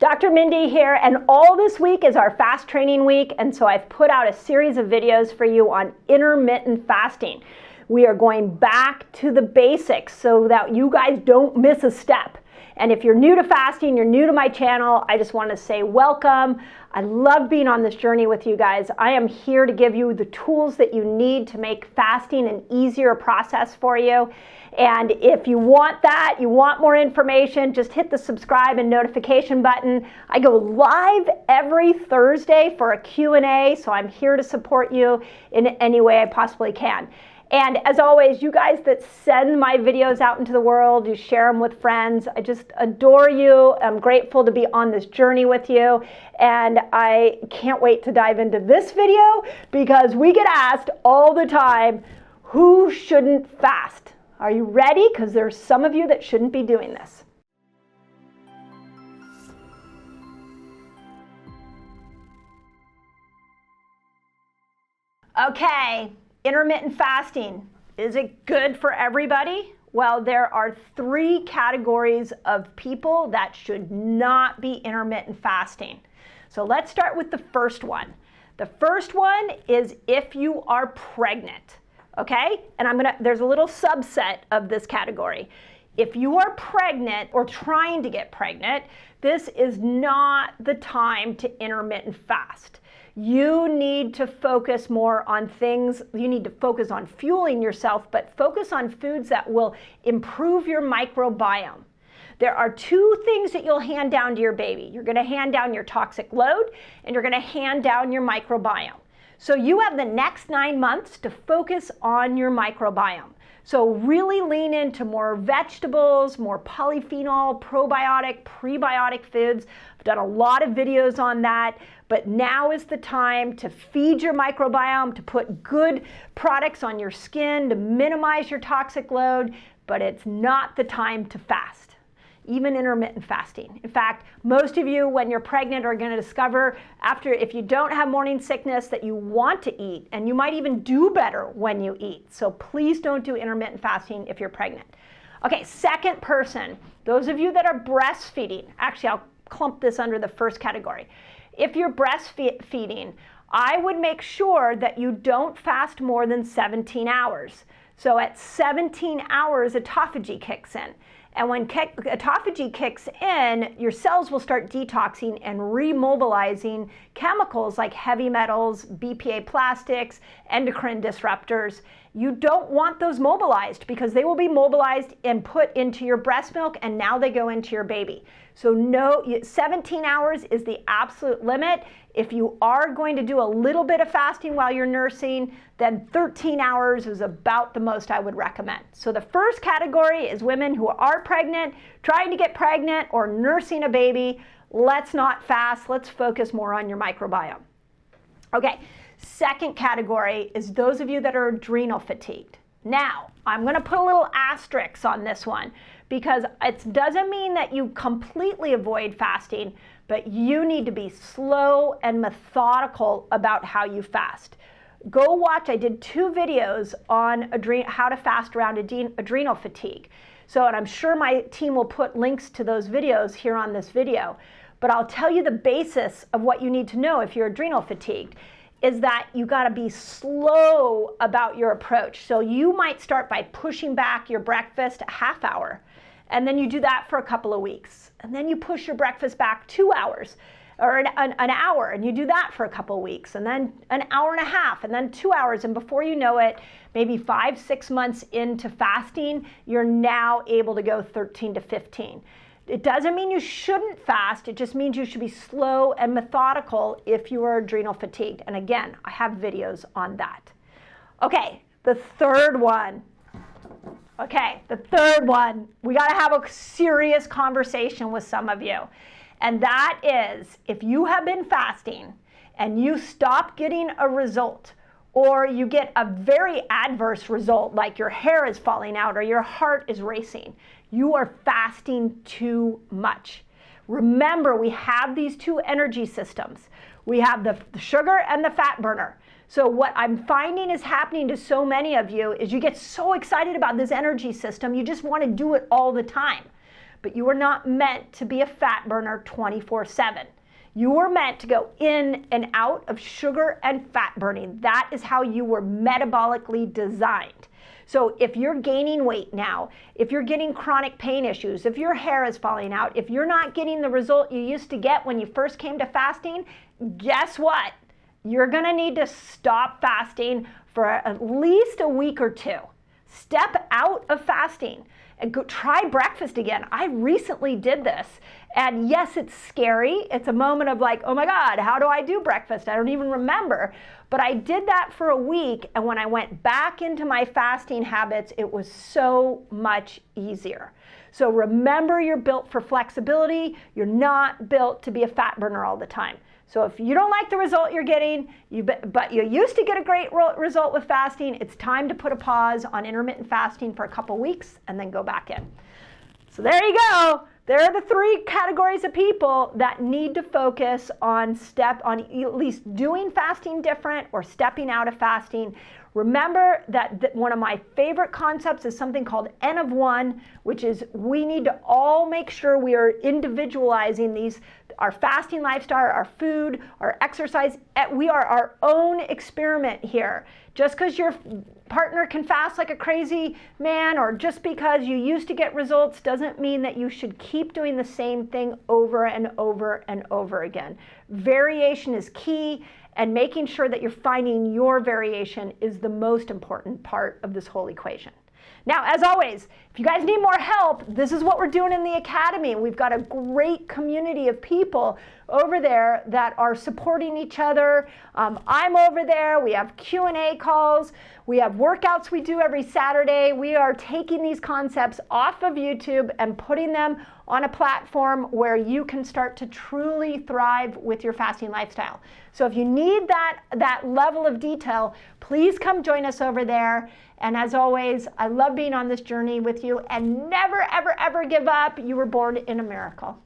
Dr. Mindy here, and all this week is our fast training week, and so I've put out a series of videos for you on intermittent fasting. We are going back to the basics so that you guys don't miss a step. And if you're new to fasting, you're new to my channel, I just want to say welcome. I love being on this journey with you guys. I am here to give you the tools that you need to make fasting an easier process for you. And if you want that, you want more information, just hit the subscribe and notification button. I go live every Thursday for a Q&A, so I'm here to support you in any way I possibly can. And as always, you guys that send my videos out into the world, you share them with friends, I just adore you. I'm grateful to be on this journey with you. And I can't wait to dive into this video because we get asked all the time, who shouldn't fast? Are you ready? Because there's some of you that shouldn't be doing this. Okay. Intermittent fasting, is it good for everybody? Well, there are three categories of people that should not be intermittent fasting. So let's start with the first one. The first one is if you are pregnant, okay? And there's a little subset of this category. If you are pregnant or trying to get pregnant, this is not the time to intermittent fast. You need to focus more on things, you need to focus on fueling yourself, but focus on foods that will improve your microbiome. There are two things that you'll hand down to your baby. You're going to hand down your toxic load, and you're going to hand down your microbiome. So you have the next 9 months to focus on your microbiome. So really lean into more vegetables, more polyphenol, probiotic, prebiotic foods. I've done a lot of videos on that, but now is the time to feed your microbiome, to put good products on your skin, to minimize your toxic load, but it's not the time to fast. Even intermittent fasting. In fact, most of you, when you're pregnant, are going to discover if you don't have morning sickness, that you want to eat, and you might even do better when you eat. So please don't do intermittent fasting if you're pregnant. Okay, second person, those of you that are breastfeeding, actually I'll clump this under the first category. If you're breastfeeding, I would make sure that you don't fast more than 17 hours. So at 17 hours, autophagy kicks in. And when autophagy kicks in, your cells will start detoxing and remobilizing chemicals like heavy metals, BPA plastics, endocrine disruptors. You don't want those mobilized because they will be mobilized and put into your breast milk, and now they go into your baby. So 17 hours is the absolute limit. If you are going to do a little bit of fasting while you're nursing, then 13 hours is about the most I would recommend. So the first category is women who are pregnant, trying to get pregnant, or nursing a baby. Let's not fast. Let's focus more on your microbiome. Okay, second category is those of you that are adrenal fatigued. Now, I'm going to put a little asterisk on this one because it doesn't mean that you completely avoid fasting, but you need to be slow and methodical about how you fast. Go watch, I did 2 videos on how to fast around adrenal fatigue. So, and I'm sure my team will put links to those videos here on this video, but I'll tell you the basis of what you need to know if you're adrenal fatigued. Is that you got to be slow about your approach. So you might start by pushing back your breakfast a half hour, and then you do that for a couple of weeks. And then you push your breakfast back 2 hours or an hour, and you do that for a couple of weeks, and then an hour and a half, and then 2 hours. And before you know it, maybe 5-6 months into fasting, you're now able to go 13 to 15. It doesn't mean you shouldn't fast, it just means you should be slow and methodical if you are adrenal fatigued. And again, I have videos on that. Okay, the third one. We got to have a serious conversation with some of you. And that is, if you have been fasting and you stop getting a result, or you get a very adverse result, like your hair is falling out or your heart is racing, you are fasting too much. Remember, we have these 2 energy systems. We have the sugar and the fat burner. So what I'm finding is happening to so many of you is you get so excited about this energy system, you just want to do it all the time. but you were not meant to be a fat burner 24/7. You were meant to go in and out of sugar and fat burning. That is how you were metabolically designed. So if you're gaining weight now, if you're getting chronic pain issues, if your hair is falling out, if you're not getting the result you used to get when you first came to fasting, guess what? You're gonna need to stop fasting for at least a week or two. Step out of fasting and go try breakfast again. I recently did this, and yes, it's scary. It's a moment of like, oh my God, how do I do breakfast? I don't even remember. But I did that for a week, and when I went back into my fasting habits, it was so much easier. So remember, you're built for flexibility. You're not built to be a fat burner all the time. So if you don't like the result you're getting, but you used to get a great result with fasting, it's time to put a pause on intermittent fasting for a couple weeks and then go back in. So there you go. There are the three categories of people that need to focus on at least doing fasting different or stepping out of fasting. Remember that one of my favorite concepts is something called N of 1, which is we need to all make sure we are individualizing our fasting lifestyle, our food, our exercise. We are our own experiment here. Just because your partner can fast like a crazy man, or just because you used to get results, doesn't mean that you should keep doing the same thing over and over and over again. Variation is key, and making sure that you're finding your variation is the most important part of this whole equation. Now, as always, if you guys need more help, this is what we're doing in the Academy. We've got a great community of people over there that are supporting each other. I'm over there. We have Q&A calls. We have workouts we do every Saturday. We are taking these concepts off of YouTube and putting them on a platform where you can start to truly thrive with your fasting lifestyle. So if you need that level of detail, please come join us over there. And as always, I love being on this journey with you, and never, ever, ever give up. You were born in a miracle.